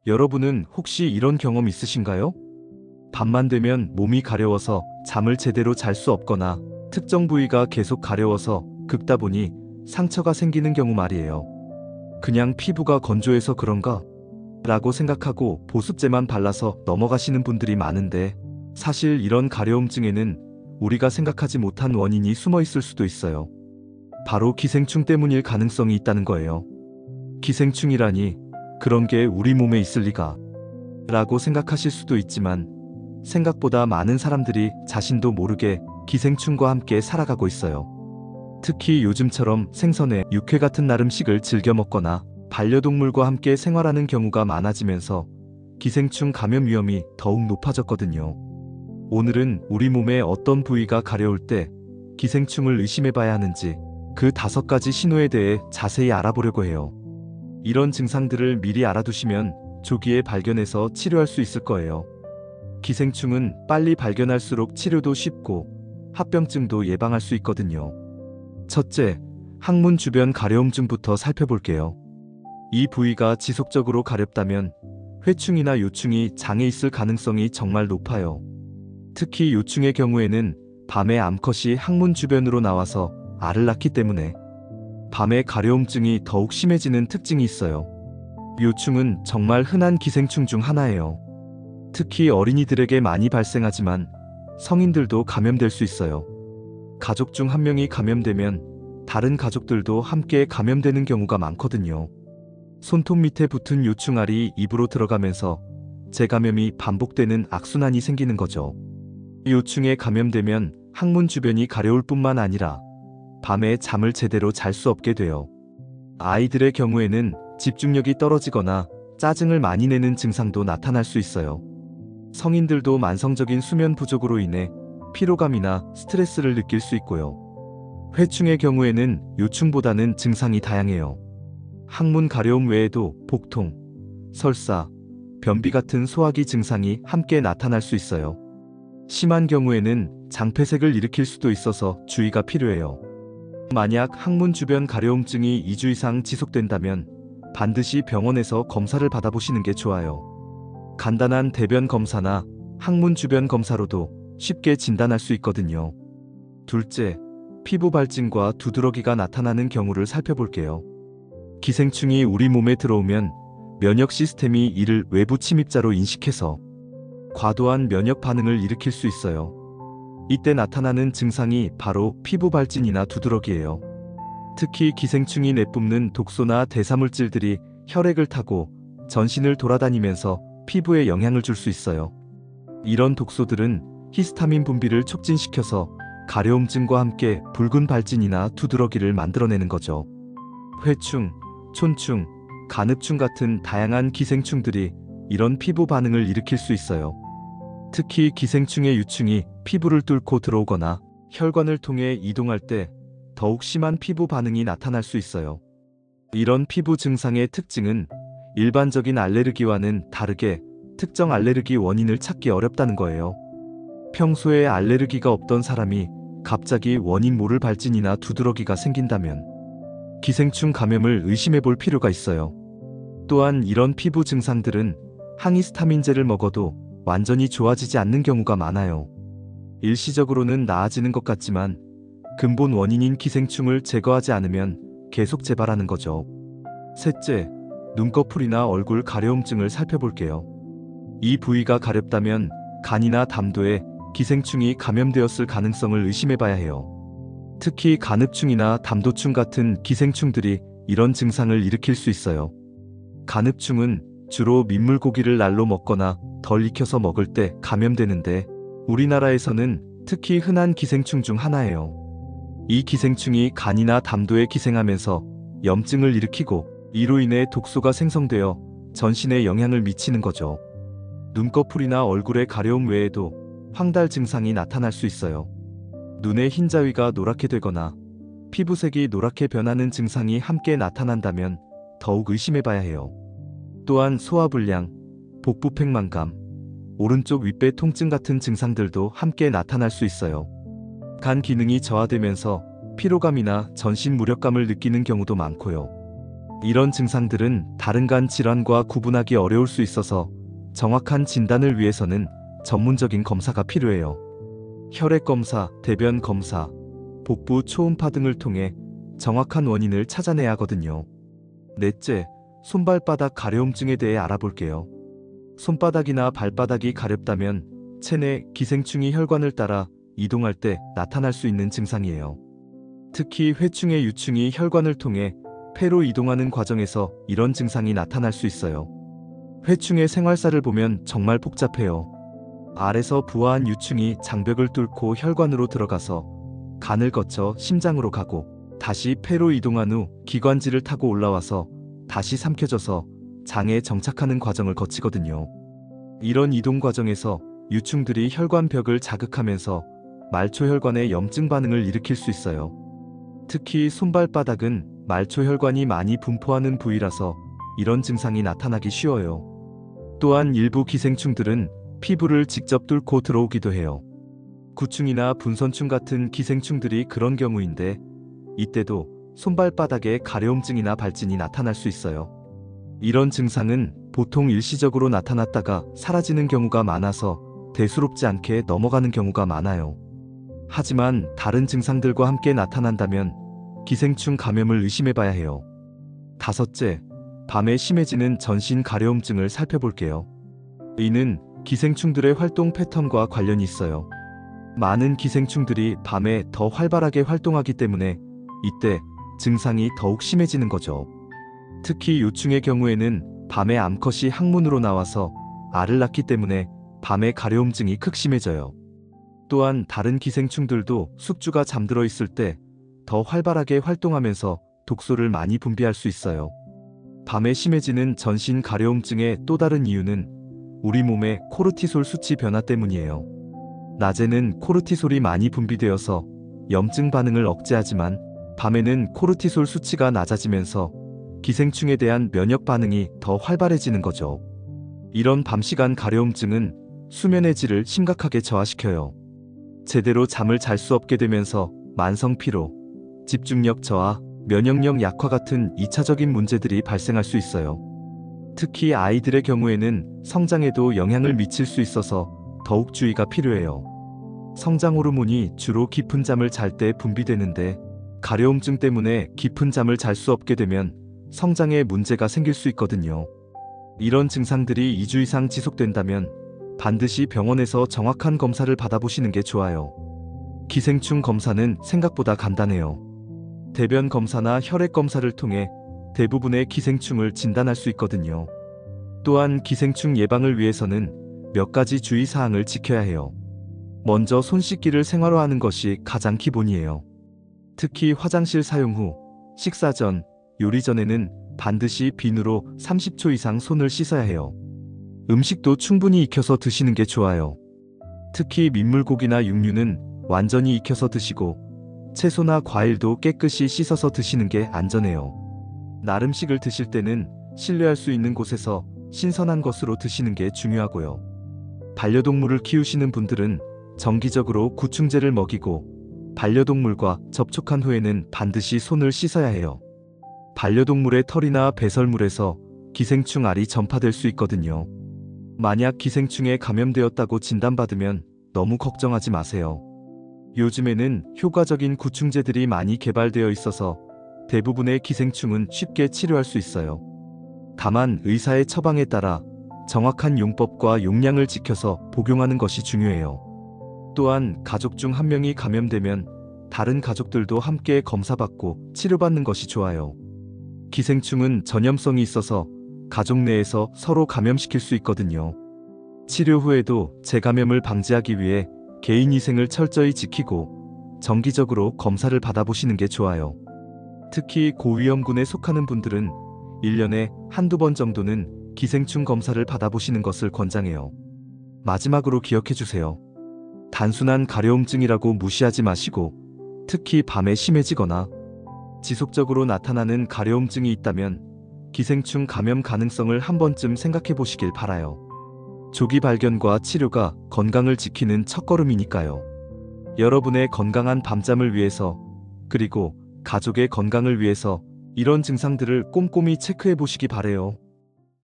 여러분은 혹시 이런 경험 있으신가요? 밤만 되면 몸이 가려워서 잠을 제대로 잘 수 없거나 특정 부위가 계속 가려워서 긁다 보니 상처가 생기는 경우 말이에요. 그냥 피부가 건조해서 그런가? 라고 생각하고 보습제만 발라서 넘어가시는 분들이 많은데, 사실 이런 가려움증에는 우리가 생각하지 못한 원인이 숨어 있을 수도 있어요. 바로 기생충 때문일 가능성이 있다는 거예요. 기생충이라니, 그런 게 우리 몸에 있을 리가? 라고 생각하실 수도 있지만, 생각보다 많은 사람들이 자신도 모르게 기생충과 함께 살아가고 있어요. 특히 요즘처럼 생선회, 육회 같은 날 음식을 즐겨 먹거나 반려동물과 함께 생활하는 경우가 많아지면서 기생충 감염 위험이 더욱 높아졌거든요. 오늘은 우리 몸의 어떤 부위가 가려울 때 기생충을 의심해봐야 하는지, 그 5가지 신호에 대해 자세히 알아보려고 해요. 이런 증상들을 미리 알아두시면 조기에 발견해서 치료할 수 있을 거예요. 기생충은 빨리 발견할수록 치료도 쉽고 합병증도 예방할 수 있거든요. 첫째, 항문 주변 가려움증부터 살펴볼게요. 이 부위가 지속적으로 가렵다면 회충이나 요충이 장에 있을 가능성이 정말 높아요. 특히 요충의 경우에는 밤에 암컷이 항문 주변으로 나와서 알을 낳기 때문에 밤에 가려움증이 더욱 심해지는 특징이 있어요. 요충은 정말 흔한 기생충 중 하나예요. 특히 어린이들에게 많이 발생하지만 성인들도 감염될 수 있어요. 가족 중 한 명이 감염되면 다른 가족들도 함께 감염되는 경우가 많거든요. 손톱 밑에 붙은 요충알이 입으로 들어가면서 재감염이 반복되는 악순환이 생기는 거죠. 요충에 감염되면 항문 주변이 가려울 뿐만 아니라 밤에 잠을 제대로 잘 수 없게 돼요. 아이들의 경우에는 집중력이 떨어지거나 짜증을 많이 내는 증상도 나타날 수 있어요. 성인들도 만성적인 수면 부족으로 인해 피로감이나 스트레스를 느낄 수 있고요. 회충의 경우에는 요충보다는 증상이 다양해요. 항문 가려움 외에도 복통, 설사, 변비 같은 소화기 증상이 함께 나타날 수 있어요. 심한 경우에는 장폐색을 일으킬 수도 있어서 주의가 필요해요. 만약 항문 주변 가려움증이 2주 이상 지속된다면 반드시 병원에서 검사를 받아보시는 게 좋아요. 간단한 대변 검사나 항문 주변 검사로도 쉽게 진단할 수 있거든요. 둘째, 피부 발진과 두드러기가 나타나는 경우를 살펴볼게요. 기생충이 우리 몸에 들어오면 면역 시스템이 이를 외부 침입자로 인식해서 과도한 면역 반응을 일으킬 수 있어요. 이때 나타나는 증상이 바로 피부 발진이나 두드러기예요. 특히 기생충이 내뿜는 독소나 대사물질들이 혈액을 타고 전신을 돌아다니면서 피부에 영향을 줄 수 있어요. 이런 독소들은 히스타민 분비를 촉진시켜서 가려움증과 함께 붉은 발진이나 두드러기를 만들어내는 거죠. 회충, 촌충, 간흡충 같은 다양한 기생충들이 이런 피부 반응을 일으킬 수 있어요. 특히 기생충의 유충이 피부를 뚫고 들어오거나 혈관을 통해 이동할 때 더욱 심한 피부 반응이 나타날 수 있어요. 이런 피부 증상의 특징은 일반적인 알레르기와는 다르게 특정 알레르기 원인을 찾기 어렵다는 거예요. 평소에 알레르기가 없던 사람이 갑자기 원인 모를 발진이나 두드러기가 생긴다면 기생충 감염을 의심해 볼 필요가 있어요. 또한 이런 피부 증상들은 항히스타민제를 먹어도 완전히 좋아지지 않는 경우가 많아요. 일시적으로는 나아지는 것 같지만 근본 원인인 기생충을 제거하지 않으면 계속 재발하는 거죠. 셋째, 눈꺼풀이나 얼굴 가려움증을 살펴볼게요. 이 부위가 가렵다면 간이나 담도에 기생충이 감염되었을 가능성을 의심해봐야 해요. 특히 간흡충이나 담도충 같은 기생충들이 이런 증상을 일으킬 수 있어요. 간흡충은 주로 민물고기를 날로 먹거나 덜 익혀서 먹을 때 감염되는데, 우리나라에서는 특히 흔한 기생충 중 하나예요. 이 기생충이 간이나 담도에 기생하면서 염증을 일으키고 이로 인해 독소가 생성되어 전신에 영향을 미치는 거죠. 눈꺼풀이나 얼굴의 가려움 외에도 황달 증상이 나타날 수 있어요. 눈의 흰자위가 노랗게 되거나 피부색이 노랗게 변하는 증상이 함께 나타난다면 더욱 의심해봐야 해요. 또한 소화불량, 복부 팽만감, 오른쪽 윗배 통증 같은 증상들도 함께 나타날 수 있어요. 간 기능이 저하되면서 피로감이나 전신 무력감을 느끼는 경우도 많고요. 이런 증상들은 다른 간 질환과 구분하기 어려울 수 있어서 정확한 진단을 위해서는 전문적인 검사가 필요해요. 혈액 검사, 대변 검사, 복부 초음파 등을 통해 정확한 원인을 찾아내야 하거든요. 넷째, 손발바닥 가려움증에 대해 알아볼게요. 손바닥이나 발바닥이 가렵다면 체내 기생충이 혈관을 따라 이동할 때 나타날 수 있는 증상이에요. 특히 회충의 유충이 혈관을 통해 폐로 이동하는 과정에서 이런 증상이 나타날 수 있어요. 회충의 생활사를 보면 정말 복잡해요. 알에서 부화한 유충이 장벽을 뚫고 혈관으로 들어가서 간을 거쳐 심장으로 가고 다시 폐로 이동한 후 기관지를 타고 올라와서 다시 삼켜져서 장에 정착하는 과정을 거치거든요. 이런 이동 과정에서 유충들이 혈관벽을 자극하면서 말초혈관의 염증 반응을 일으킬 수 있어요. 특히 손발바닥은 말초혈관이 많이 분포하는 부위라서 이런 증상이 나타나기 쉬워요. 또한 일부 기생충들은 피부를 직접 뚫고 들어오기도 해요. 구충이나 분선충 같은 기생충들이 그런 경우인데 이때도 손발바닥에 가려움증이나 발진이 나타날 수 있어요. 이런 증상은 보통 일시적으로 나타났다가 사라지는 경우가 많아서 대수롭지 않게 넘어가는 경우가 많아요. 하지만 다른 증상들과 함께 나타난다면 기생충 감염을 의심해봐야 해요. 다섯째, 밤에 심해지는 전신 가려움증을 살펴볼게요. 이는 기생충들의 활동 패턴과 관련이 있어요. 많은 기생충들이 밤에 더 활발하게 활동하기 때문에 이때 증상이 더욱 심해지는 거죠. 특히 요충의 경우에는 밤에 암컷이 항문으로 나와서 알을 낳기 때문에 밤에 가려움증이 극심해져요. 또한 다른 기생충들도 숙주가 잠들어 있을 때 더 활발하게 활동하면서 독소를 많이 분비할 수 있어요. 밤에 심해지는 전신 가려움증의 또 다른 이유는 우리 몸의 코르티솔 수치 변화 때문이에요. 낮에는 코르티솔이 많이 분비되어서 염증 반응을 억제하지만 밤에는 코르티솔 수치가 낮아지면서 기생충에 대한 면역 반응이 더 활발해지는 거죠. 이런 밤시간 가려움증은 수면의 질을 심각하게 저하시켜요. 제대로 잠을 잘 수 없게 되면서 만성 피로, 집중력 저하, 면역력 약화 같은 2차적인 문제들이 발생할 수 있어요. 특히 아이들의 경우에는 성장에도 영향을 미칠 수 있어서 더욱 주의가 필요해요. 성장 호르몬이 주로 깊은 잠을 잘 때 분비되는데 가려움증 때문에 깊은 잠을 잘 수 없게 되면 성장에 문제가 생길 수 있거든요. 이런 증상들이 2주 이상 지속된다면 반드시 병원에서 정확한 검사를 받아보시는 게 좋아요. 기생충 검사는 생각보다 간단해요. 대변 검사나 혈액 검사를 통해 대부분의 기생충을 진단할 수 있거든요. 또한 기생충 예방을 위해서는 몇 가지 주의사항을 지켜야 해요. 먼저 손 씻기를 생활화하는 것이 가장 기본이에요. 특히 화장실 사용 후, 식사 전, 요리 전에는 반드시 비누로 30초 이상 손을 씻어야 해요. 음식도 충분히 익혀서 드시는 게 좋아요. 특히 민물고기나 육류는 완전히 익혀서 드시고 채소나 과일도 깨끗이 씻어서 드시는 게 안전해요. 나름식을 드실 때는 신뢰할 수 있는 곳에서 신선한 것으로 드시는 게 중요하고요. 반려동물을 키우시는 분들은 정기적으로 구충제를 먹이고 반려동물과 접촉한 후에는 반드시 손을 씻어야 해요. 반려동물의 털이나 배설물에서 기생충 알이 전파될 수 있거든요. 만약 기생충에 감염되었다고 진단받으면 너무 걱정하지 마세요. 요즘에는 효과적인 구충제들이 많이 개발되어 있어서 대부분의 기생충은 쉽게 치료할 수 있어요. 다만 의사의 처방에 따라 정확한 용법과 용량을 지켜서 복용하는 것이 중요해요. 또한 가족 중 한 명이 감염되면 다른 가족들도 함께 검사받고 치료받는 것이 좋아요. 기생충은 전염성이 있어서 가족 내에서 서로 감염시킬 수 있거든요. 치료 후에도 재감염을 방지하기 위해 개인위생을 철저히 지키고 정기적으로 검사를 받아보시는 게 좋아요. 특히 고위험군에 속하는 분들은 1년에 한두 번 정도는 기생충 검사를 받아보시는 것을 권장해요. 마지막으로 기억해주세요. 단순한 가려움증이라고 무시하지 마시고 특히 밤에 심해지거나 지속적으로 나타나는 가려움증이 있다면 기생충 감염 가능성을 한 번쯤 생각해 보시길 바라요. 조기 발견과 치료가 건강을 지키는 첫걸음이니까요. 여러분의 건강한 밤잠을 위해서 그리고 가족의 건강을 위해서 이런 증상들을 꼼꼼히 체크해 보시기 바래요.